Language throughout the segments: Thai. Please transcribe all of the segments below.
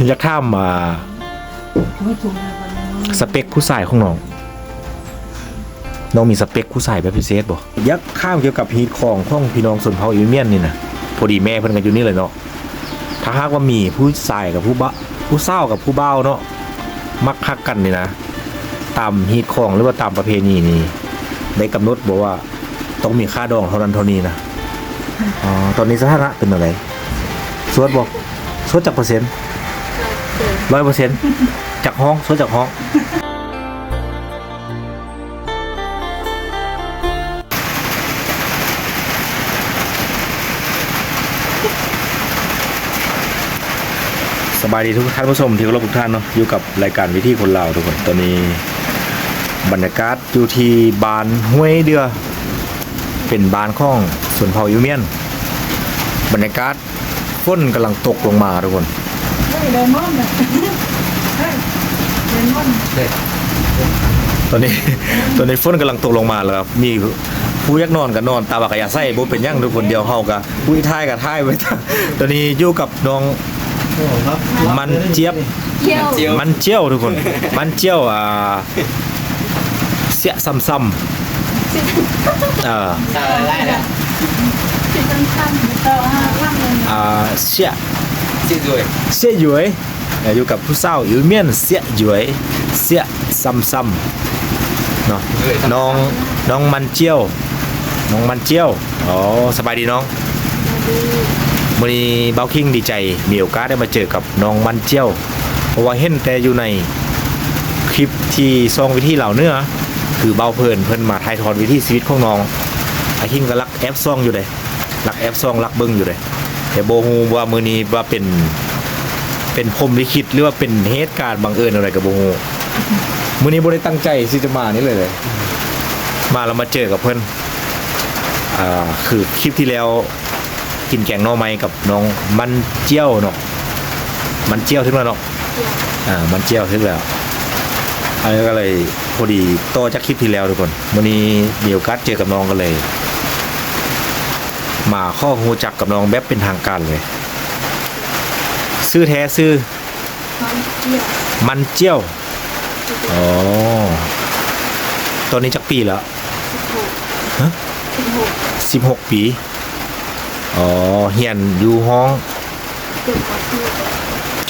อยากถามสเปคผู้ชายของน้องมีสเปคผู้ชายแบบพิเศษบ่อยากข้ามเกี่ยวกับฮีตของพี่น้องส่วนเผ่าอิเมียนนี่นะพอดีแม่เพิ่นกันอยู่นี่เลยเนาะถ้าหากว่ามีผู้ชายกับผู้เศร้ากับผู้เบ้าเนาะมักคักกันนี่นะตามฮีตของหรือว่าตามประเพณีนี่ได้กำหนดบอกว่าต้องมีค่าดองเท่านั้นเท่านี้นะอ๋อตอนนี้สถานะเป็นอะไรสวดบอกสวดจากเปอร์เซ็นต์100%จากห้องสวดจากห้องสบายดีทุกท่านผู้ชมที่เคารพทุกท่านเนาะอยู่กับรายการวิถีคนลาวทุกคนตอนนี้บรรยากาศอยู่ที่บ้านห้วยเดือเป็นบ้านของส่วนเผ่ายูเมียนบรรยากาศฝนกำลังตกลงมาทุกคนตอนนี้ฝนกำลังตกลงมาแล้วครับมีผู้ยักนอนกับนอนตาบักยาไส้บ่เป็นยั่งทุกคนเดียวเฮากับผู้ท้ายกับท้ายไว้ตอนนี้อยู่กับน้องมันเจี๊ยบมันเจียวทุกคนมันเจียวเสียซ้ำเสียหยวยอยู่กับผู้สาวอยู่เมียนเสียหยวยเสียซ้ำเนาะน้องมันเจียวอ๋อสบายดีน้องวันนี้เบาคิงดีใจมีโอกาสได้มาเจอกับน้องมันเจียวเพราะว่าเห็นแต่อยู่ในคลิปที่ซองวิธีเหล่าเนื้อคือเบาเพิ่นมาถ่ายทอดวิธีชีวิตของน้องไอ้คิงก็รักแอปซองอยู่เลยรักแอปซองรักเบิ้งอยู่เลยแต่โบฮูว่ามือนี้ว่าเป็นพรหมลิขิตหรือว่าเป็นเหตุการณ์บังเอิญอะไรกับโบฮูมือนี้โบได้ตั้งใจที่จะมานี่เลยมาแล้วมาเจอกับเพิ่นคือคลิปที่แล้วกินแกงหน่อไม้กับน้องมันเจียวเนาะมันเจียวถึงแล้วเนาะมันเจียวถึงแล้วอันนี้ก็เลยพอดีต่อจากคลิปที่แล้วทุกคนวันนี้มีโอกาสเจอกับน้องก็เลยมาข้อหูจักกับน้องแบบเป็นทางการเลยซื้อแท้ซื้อมันเจียวอ๋อตอนนี้จักปีแล้ว16 ปีอ๋อเฮียนอยู่ห้อง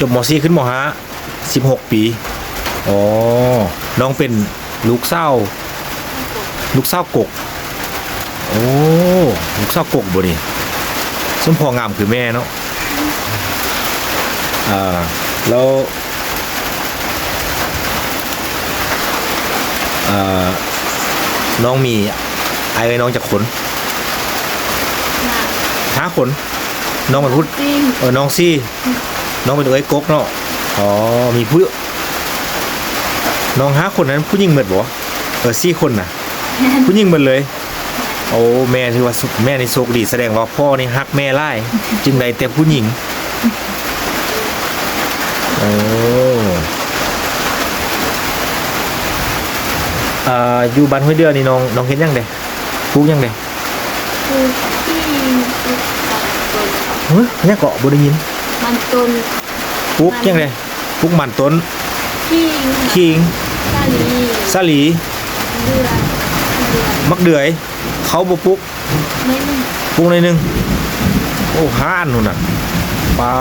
จบม.4 ขึ้นม.5 16 ปีอ๋อน้องเป็นลูกเศร้ากกโอ้ลูกเศร้ากกบ่นี่สมพองามคือแม่เนาะแล้วน้องมีไอ้น้องจะขน5 คนน้องมันพูดน้องซี่น้องเป็นเอ้ยกกเนาะอ๋อมีผู้น้อง5 คนนั้นผู้หญิงหมดบ่4 คนน่ะผู้หญิงหมดเลยโอ้แม่ถือว่าแม่นี่โชคดีแสดงว่าพ่อนี่ฮักแม่หลายจึงได้แต่ผู้หญิงโอ้อยู่บ้านห้วยเดือนี่น้องเฮ็ดยังไดปลูกยังไดเนี่ยเกาะบ่ได้ยินมันต้นปลูกยังไงปลูกมันต้นขิงสาลีมักเดือยเขาบ่ปลูกในนึงโอ้ห้านนู่นน่ะปลา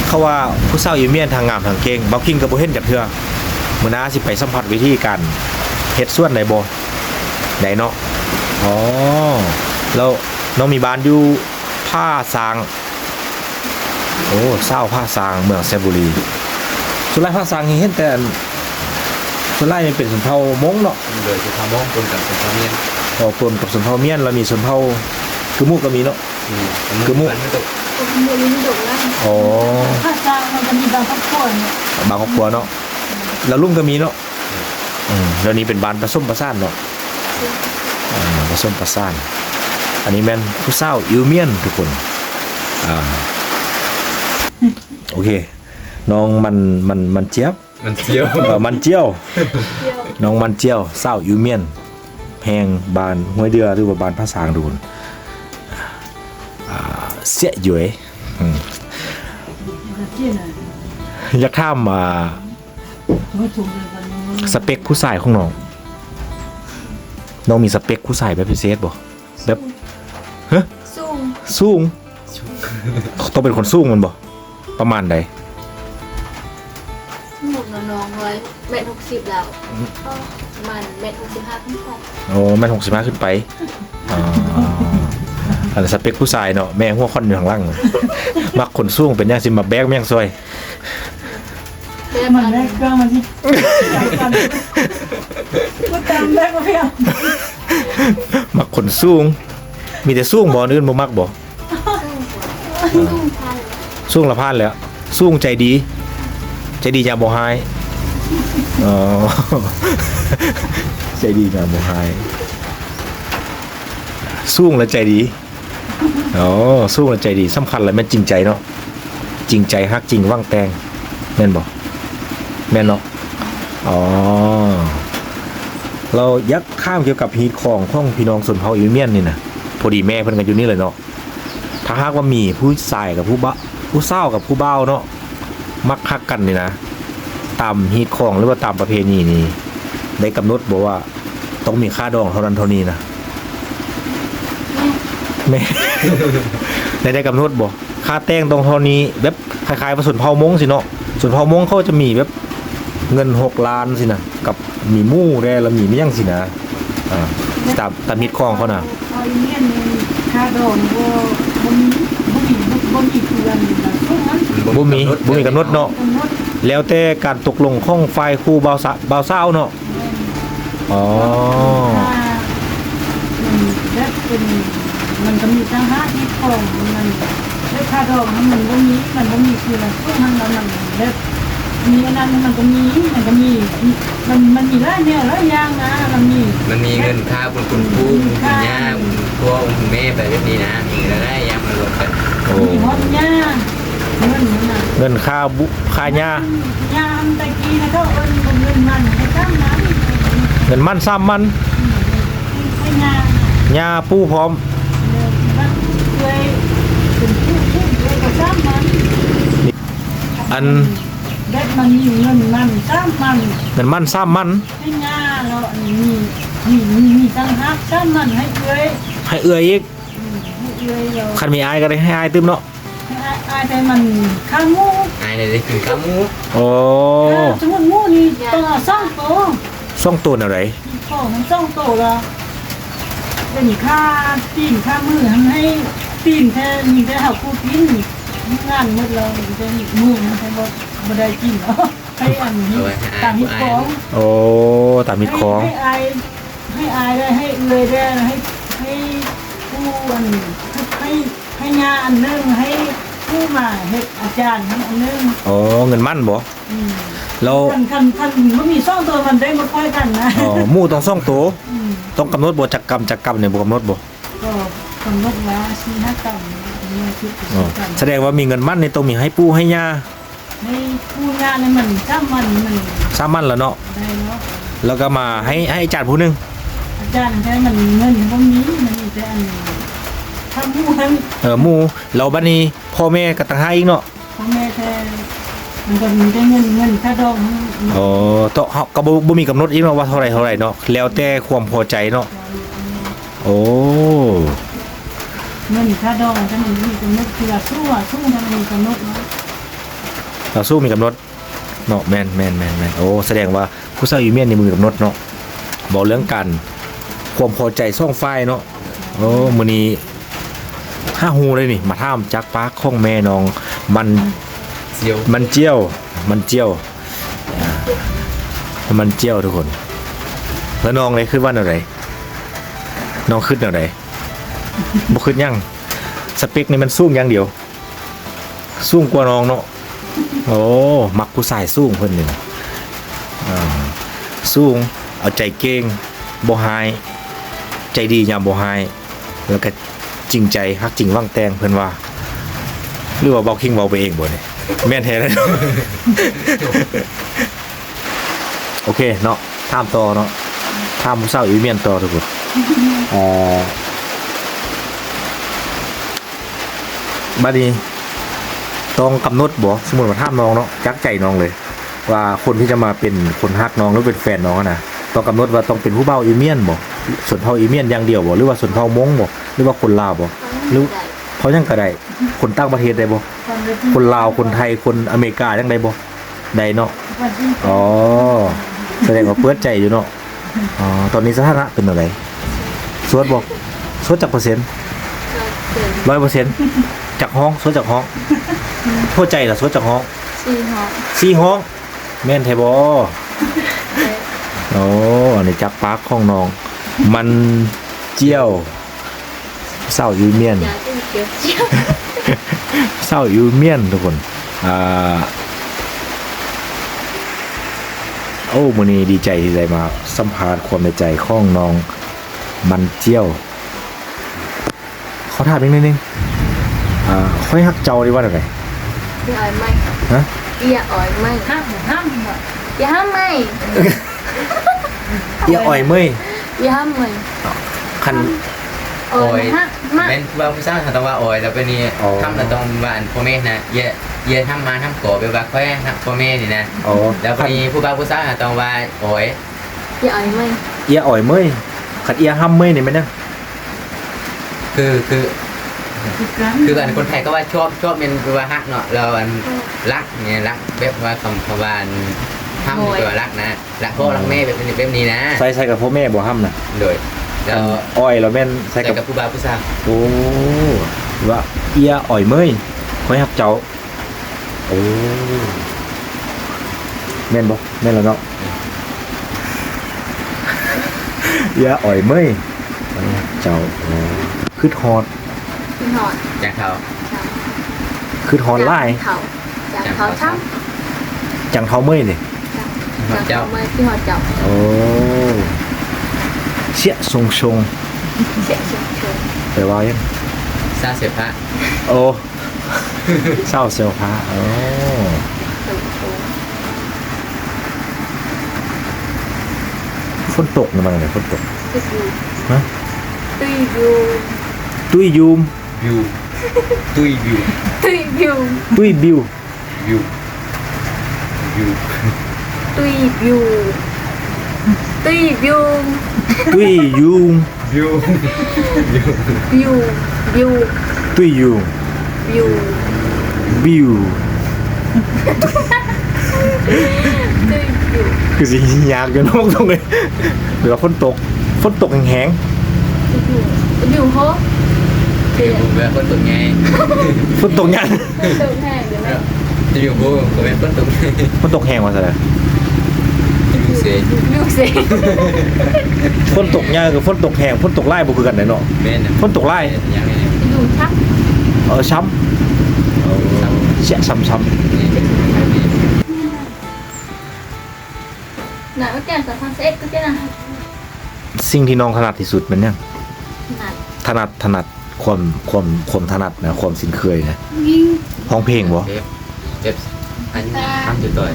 เขาว่าผู้สาวอยู่เมียนทางงามทางเก่งเบาคิงก็บ่เห็นจักเทื่อมื้อหน้าสิไปสัมผัสวิธีการเฮ็ดสวนได้บ่ได้เนาะอ๋อแล้วน้องมีบ้านอยู่ผ้าซางโอ้เศร้าผ้าซางเมืองเซบุรีส่วนไรผ้าซางเห็นแต่ส่วนไรมันเป็นสนเผ่ามงเนาะเลยจะทำมงปนกับสนเผ่าเมียนปนกับสนเผ่าเมียนแล้วมีสนเผ่าคือมุกก็มีเนาะคือมุกอ๋อผ้าซางมันมีบางครอบครัวเนี่ยบางครอบครัวเนาะแล้วลุงก็มีเนาะแล้วนี้เป็นบ้านผสมผสานเนาะผสมผสานอันนี้แม่นผู้สาวอิวเมียนทุกคนโอเคน้องมันเจี๊ยบมันเจียวมันเจียวน้องมันเจียวสาวอิวเมียนแพงบานห้วยเดือหรือว่าบานภาษาดูนเสียหยวย จะเที่ยน่ะ อยากถามไม่ถูกเลยกัน สเปคผู้ชายของน้องน้องมีสเปคผู้ชายแบบพิเศษบ่แบบฮะ สูง สูงต้องเป็นคนสูงมันบ่ประมาณใด หมุนน้องๆเลย1.60แล้วก็ประมาณ1.65ขึ้นไป โอ้แม่น65ขึ้นไปอ๋ออันนนสเปคผู้ชายเนาะแม่หัวค่อนอยู่ข้างล่างมักคนสูงเป็นหยังสิมาแบกแม่งซอย เพื่อน มัน มัน แรกก็มันที่ก็ตามแรกก็เพียง มักคนสูงมีแต่สูงบ่อนอื่นบ่มักบ่ สูงพัน สูงละพานแล้วสูงใจดีอย่าบ่หายอ๋อ ใจดีอย่าบ่หายสูงแล้วใจดีอ๋อสูงแล้วใจดีสำคัญแล้วแม่นจริงใจเนาะจริงใจฮักจริงว่างแตงแม่นบ่แม่นเนาะอ๋อเรายักข้ามเกี่ยวกับฮีตของพี่น้องส่วนเผ่าอิวเมียนนี่นะพอดีแม่เพิ่นก็อยู่นี่เลยเนาะถ้าหากว่ามีผู้ชายกับผู้เศร้ากับผู้เบ้าเนาะมักคักกันนี่นะตามฮีตของหรือว่าตามประเพณีนี่ได้กำหนดบอกว่าต้องมีค่าดองเท่านั้นเท่านี้นะแม่ ได้กำหนดบ่ค่าแต่งต้องเท่านี้แบบคล้ายๆว่าส่วนเผ่ามงสิเนาะส่วนเผ่ามงเขาจะมีแบบเงิน6 ล้านสินะกับมีหมู่ได้แล้วมีไม่ยังสินะตามฮีตของเขานะ เอาอีเมียนค่าดองบ่มีเพื่อนพวกนั้น บ่มีกำหนดเนาะ กำหนด แล้วแต่การตกลงของฝ่ายคู่บ่าวสาวเนาะอ๋อ แบบเป็นมันก็มีทั้ง5ที่ของมันแล้วค่าดองมันบ่มีคืออะไรพวกมันแบบมีอันนั้นมันก็มีมันมีหลายแนวหลายอย่างนะมันมี มันมีเงินค่าบุญคุณผู้บุญคุณย่าบุญพ่อบุญคุณแม่ไปแบบนี้นะมีรายได้ยามมารวมกัน โอ้ มีฮอดย่าเงินนั่นน่ะ เงินค่าหญ้า ย่าตะกี้นะเขาเอิ้นเงินมันให้ตามนั้น เงินมันซ้ำมัน ให้ย่า หญ้าปูพร้อม มันเคยเป็นผู้เลยก็ตามมัน อัน แบบมันมีเงินมันตามมัน เงินมันซ้ำมัน ให้ย่าแล้วอันนี้มีตั้งฮักตามมันให้เอ้ย ให้เอื้อยอีก ให้เอ้ยแล้ว คันมีอายก็ได้ให้อายตึมเนาะ อาแต่มันข้างงู ไอ้เนี่ยได้กินข้าวหมู โอ้ สมมติงูนี่ต้องสร้างโต ส่องตัวอะไร ของมันสร้างโตละเป็นค่าตีนค่ามือทำให้ตีนแค่มีแต่เขาคู่กินงานหมดเราจะมือมันใช้บ่ได้กินเนาะให้อันนี้ตามฮิตของ โอ้ตามมิดของ ให้อายได้ให้เอื้อยได้ให้ผู้อันให้งานอันนึงให้ผู้มาเฮ็ดอาจารย์อันนึง โอ้เงินมันบ่แล้ว คันมันมีซ่องตัวมันได้มาค่อยกันนะ อ๋อหมู่ต้องส่องตัวต้องกำหนดบ่จักกรรมเนี่ยบ่กำหนดบ่ ก็กำหนดว่า4-5กรัมเนี่ยคิด อ๋อแสดงว่ามีเงินมันนี่ต้องมีให้ปู่ให้ย่า ให้ผู้งานเนี่ยมันถ้ามัน ซ้ำมันแล้วเนาะ ได้เนาะ แล้วก็มาให้อาจารย์ผู้หนึง อาจารย์ใช้มันเงินมันมีมันมีแต่อันถ้าผู้นั้น หมู่แล้วบัดนี้พ่อแม่ก็ต่างหากอีกเนาะ พ่อแม่แท้มันก็มีแต่เงินค่าดอง อ๋อต้องเฮาก็บ่มีกำหนดอีกเนาะว่าเท่าไหร่เนาะแล้วแต่ความพอใจเนาะโอ้ เงินค่าดองถ้ามันมีกำหนดคือสู้ถ้ามันมีกำหนดเนาะ เราสู้มีกำหนดเนาะแม่นโอ้แสดงว่าผู้สาวอยู่เมียนในมือกำหนดเนาะบอกเรื่องกันความพอใจซ่องฝ่ายเนาะโอ้มื้อนี้5ฮูเลยนี่มาถามจักปากของแม่น้องมันเจียวมันเจียวทุกคนแล้วน้องเลยขึ้นว่าอะไรน้องขึ้นอะไรบ่ขึ้นยังสเปคนี่มันสูงอย่างเดียวสูงกว่าน้องเนาะโอ้มักผู้ชายสูงเพิ่นนี่สูงเอาใจเก่งบ่หายใจดียามบ่หายแล้วก็จริงใจฮักจริงว่างแตงเพิ่นว่าหรือว่าเบาคิงเบาไปเองบ่เนี่ยแม่นแท้เลย โอเคเนาะถามต่อเนาะถามผู้สาวอีเมียนต่อทุกคนบัดนี้ ต้องกำหนดบ่สมมุติว่าถามน้องเนาะจักใจน้องเลย ว่าคนที่จะมาเป็นคนฮักน้องหรือเป็นแฟนน้องอะนะต้องกำหนดว่าต้องเป็นผู้เฒ่าอีเมียนบ่ส่วนเผ่าอีเมียนอย่างเดียวบ่หรือว่าส่วนเผ่ามงบ่หรือว่าคนลาวบ่หรือเขายังก็ได้คนต่างประเทศได้บ่คนลาวคนไทยคนอเมริกาจังได้บ่ได้เนาะอ๋อแสดงว่าเปิดใจอยู่เนาะอ๋อตอนนี้สถานะเป็นอะไรสวดบ่สวดจักเปอร์เซ็นต์ 100%จากห้องสวดจากห้องหัวใจล่ะสวดจากห้อง 4 ห้อง 4 ห้องแม่นแท้บ่โอ้อันนี้จักปากของน้อง มันเจียวเศร้ายูเมียน ยาที่เกี่ยวเจียว เศร้ายูเมียนทุกคนโอ้มื้อนี้ดีใจที่ได้มาสัมภาษณ์ความในใจของน้องมันเจียวเขาถามนิดนึงค่อยฮักเจ้าดีว่าจังได๋ อย่าอ่อยไหม ฮะ อย่าอ่อยไหม ห้ามบ่ อย่าห้ามไหม อย่าอ่อยเมื่อย อย่าห้ามไหม คัน อ่อยฮะมา เป็นว่าผู้สร้างต้องว่าโอ้ยแล้วเป็นนี่ อ๋อ ทำแล้วต้องว่าอันพ่อแม่นะเย่ทำมาทำก่อไปว่าค่อยพ่อแม่นี่นะ อ๋อ แล้วพอดีผู้บ่าวผู้สร้างต้องว่าโอ้ย อย่าอ่อยไหม เอียอ่อยเมื่อยคันเอียห้ามเมื่อยนี่แม่นจัง คืออันคนไทยก็ว่าชอบเป็นว่าฮักเนาะเราอันรักเนี่ยรักแบบว่าคำว่าทำตัวรักนะรักพ่อรักแม่แบบนี้นะ ใส่กับพ่อแม่บ่ห้ามน่ะ โดยแล้ว อ้อยแล้วแม่นใส่ ใส่ กับ กับผู้บ่าวผู้สร้าง โอ้ว่าเอียอ่อยเมื่อยค่อยฮักเจ้าโอ้แม่นบ่แม่นแล้วเนาะเอียอ่อยเมื่อยค่อยฮักเจ้าโอ้คือฮอด พี่หอด จากเขา คือฮอดหลาย เขาจากเขาช่าง จังเฮาเมื่อยนี่ จากเขาเมื่อพี่หอดเจ้า โอ้เสียทรงชง เสียเชิงเชิง แปลว่ายัง ซาเสียพระ โอ้เศร้าเซลพาโอ้ เชิงเชิง ฝนตกนี่มันอะไรฝนตก ตุยยู ฮะ ตุยยู ตุ้ยยูม วิวตุยวิว ตุยยู ตุ้ยบิว วิววิว ตุยยูตุยยู ตุ้ยยูม วิว ยูยู ตุ้ยยูม ยู บิว ตุยยู คือสิยากอยู่น้องตรงเลยเดี๋ยวฝนตกแห้ง ยูโฮ วิวเวลาคนตกไง ๆฝนตกยัง ตุยแห้งเดี๋ยวนะ จะอยู่บูก็เป็นคนตก ฝนตกแห้งว่าซะแล้ว อยู่เสีย ยูเซ่ ฝนตกยากกับฝนตกแห้งฝนตกไล่บ่คือกันได้เนาะ แม่น ฝนตกไล่ ยังไง ยูชัก ช้ำเสียช้ำ หนาก็แก่สะพานเซ็ตก็แก่นะ ๆสิ่งที่น้องถนัดที่สุดมันยัง หนา ถนัดความถนัดนะความสินเคยนะ ยิ่ง ห้องเพลงบ่ เจ็บอันทำจุดต่อย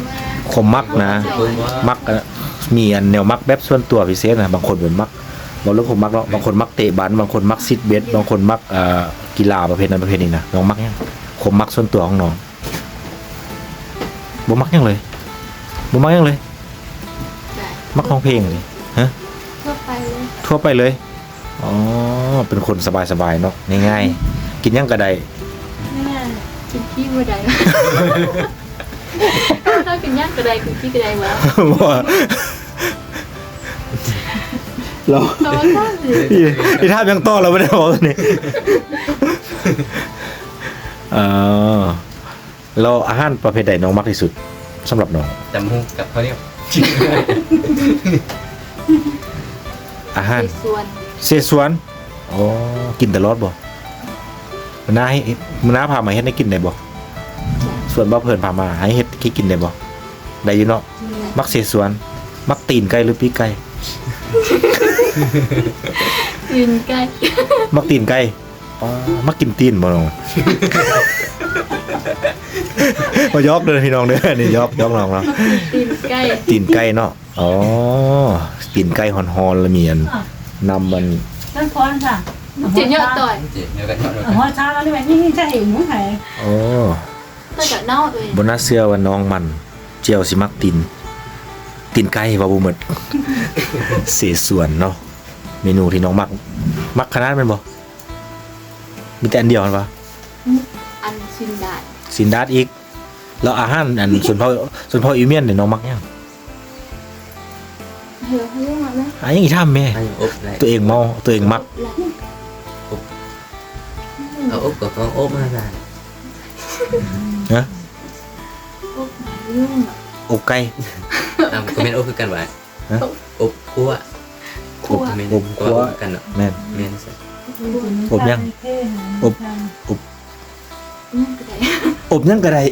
ความมักนะ มักมีอันแนวมักแบบส่วนตัวพิเศษนะบางคนเป็นมักบางเรื่องผมมักเนาะบางคนมักเตะบอลบางคนมักซิดเบสบางคนมักกีฬาประเภทนั้นประเภทนี้นะน้องมักยังผมมักส่วนตัวของน้องบ่มักยังเลยบ่มักยังเลย มักร้องเพลงเลยฮะ ทั่วไปเลย ทั่วไปเลยอ๋อเป็นคนสบายๆเนาะง่ายๆกินยังกระได นี่กินขี้บัวใดถ้ากินย่างกระไดกินขี้กระไดแล้ว ว่าเรา เราก็สิ ที่ท่ายังต้อเราไม่ได้บอกตัวนี้เราอาหารประเภทใดน้องมักที่สุดสำหรับน้อง จำหูกับเขาเนี่ย อาหาร ส่วน เซซวนอ๋อกินตลอดบ่มันน่าให้มันน่าพามาเฮ็ดให้กินได้บ่ส่วนบ่เพิ่นพามาให้เฮ็ดให้กินได้บ่ได้อยู่เนาะมักเซซวนมักตีนไก่หรือปีกไก่ ยืนใกล้ มักตีนไก่อ๋อมักกินตีนบ่น้อง มายอกเด้อพี่น้องเด้อนี่ยอกน้องเนาะ ตีนใกล้ ตีนไก่เนาะอ๋อตีนไก่ฮอนๆแล้วมีอันนำมัน นั่นพรค่ะ จีเยอะต่อย เดี๋ยวกันเท่านั้น หัวช้าแล้วนี่แม่นี่จะเห็นหัวไข่ อ๋อ ก็จะเน่าเลย บนน่าเชื่อว่าน้องมันเจียวสิมักตีนไก่ว่าบ่หมด เสส่วนเนาะเมนูที่น้องมักขนาดแม่นบ่มีแต่อันเดียวกันปะ อันชินได้ สินดาดอีกแล้วอาหารอันส่วนพ่ออีเมียนเนี่ยน้องมักยัง เหี่ยวให้ยังไงไหม อ่ะยังอีท่ามแม่ ให้อบเลย ตัวเองเมาตัวเองมัก เอาอบกับของอบมาได้ นะ ยุ่งอ่ะ อบไก่ ก็แม่นอบคือกันว่าอบคั่ว คั่ว แม่น อบคั่ว กันเนาะ แม่น แม่นซะ อบยัง อบ ก็ได้ อบยังก็ได้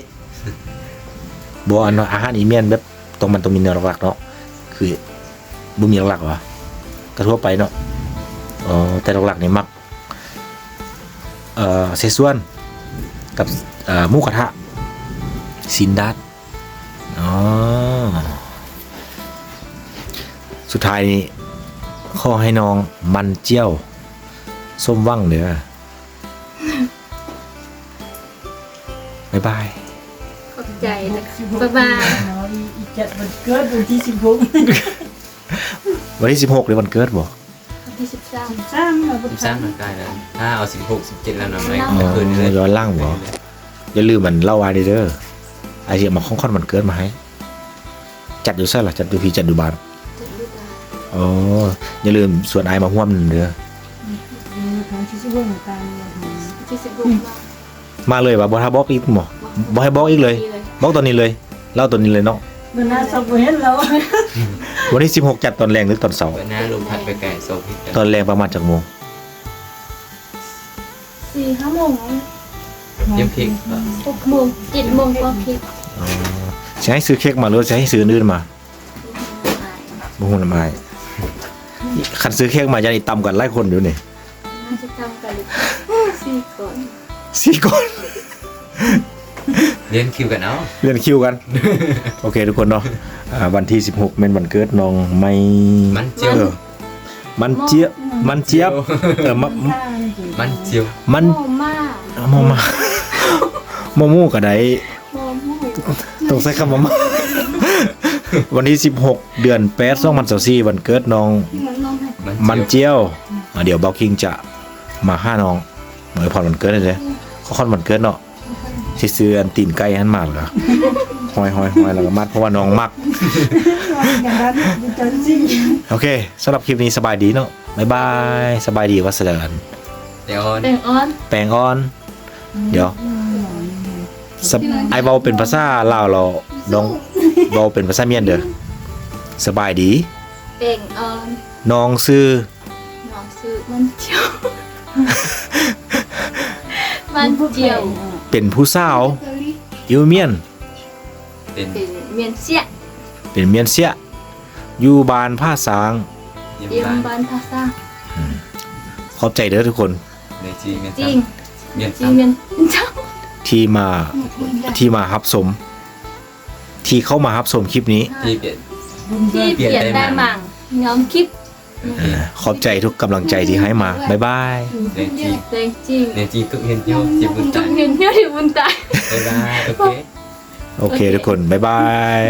บ่อันว่าอาหารอีเมียนแบบต้องมีเนื้อหลักๆเนาะคือบ่มีหลักๆวะก็ทั่วไปเนาะอ๋อแต่หลักๆนี่มักเซซวนกับหมูกระทะซินดัดอ๋อสุดท้ายนี้ขอให้น้องมันเจียวส้มว่างเด้อบ๊ายบาย ขอบใจนะคะบ๊ายบาย อีกจัดวันเกิดวันที่16 วันที่16หรือวันเกิดบ่ วันที่13 13แล้วก็ 13มันใกล้แล้วถ้าเอา16 17แล้วเนาะไม่ อ๋อ คืนเลย ย้อนหล่างบ่อย่าลืมมันเล่าไว้เด้อไอ้ที่เอามาของขวัญวันเกิดมาให้ จัดอยู่ซะล่ะจัดอยู่พี่จัดอยู่บ้าน จะดูได้ อ๋ออย่าลืมส่วนไอ้มาร่วมเด้อ ทางที่สิบวันตาม วันที่16มา มาเลยว่าบ่ถ้าบอกอีกบ่บ่ให้บอกอีกเลย บอกตอนนี้เลยเล่าตอนนี้เลยเนาะ มันน่าสบเห็นแล้ว วันที่16จัดตอนแรงหรือตอนเช้า เปิดหน้าลมพัดไปไกลโซพิษ ตอนแรงประมาณจักโมง 4-5 โมง เยี่ยมพริก 6 โมง 7 โมงก็พลิก อ๋อจะให้ซื้อเค้กมาหรือจะให้ซื้ออื่นมาบ่ฮู้นำอ้ายคันซื้อเค้กมาจะได้ต่ำกันหลายคนอยู่นี่ น่าจะทำกัน4ก่อน 4คน เรียนคิวกันเนาะ เลื่อนคิวกัน โอเคทุกคนเนาะวันที่16เป็นวันเกิดน้องไม่ มันเจียว เออมันเจี๊ยบมันเจี๊ยบมันเจียว มัน โมมา โมมาโมมูก็ได้ โมมู ต้องใช้คำว่า วันที่16เดือน8 2024วันเกิดน้องมันเจียวเดี๋ยวบ็อกกิ้งจะมาหาน้องเหมือนพรวันเกิดเลยขอคอนวันเกิดเนาะสิซื้ออันตีนไก่หันมาเหรอหอยแล้วก็มัดเพราะว่าน้องมัก อย่างนั้นจันซี่ โอเคสำหรับคลิปนี้สบายดีเนาะบ๊ายบายสบายดีวัสดาน เดี๋ยว แบ่งออน แปลงออน เดี๋ยวไอเบาเป็นภาษาลาวเราน้องเบาเป็นภาษาเมียนเด้อสบายดี แบ่งออน น้องซื้อ น้องซื้อมันเจียว มันเจียว เป็นผู้สาวอิวเมียน เป็น เป็นเมียนเสีย เป็นเมียนเสียอยู่บ้านผ้าสาง เยี่ยม เยี่ยม บ้าน บ้านภาษา ขอบใจเด้อทุกคน ในจีเมียน จริง เมียน จริงเมียนเจ้า ที่มารับสม ที่เข้ามารับสมคลิปนี้ ที่เปลี่ยน ที่เปลี่ยนได้มั่งย้อมคลิป ขอบใจทุกกำลังใจที่ให้มาบ๊ายบาย ในจี แรงจริง ในจีทุกเห็นเที่ยวจีบุญ ทุ ตาก ย เห็นเที่ยวที่บุญตาย บ๊ายบายโอเค โอเคทุกคนบ๊ายบาย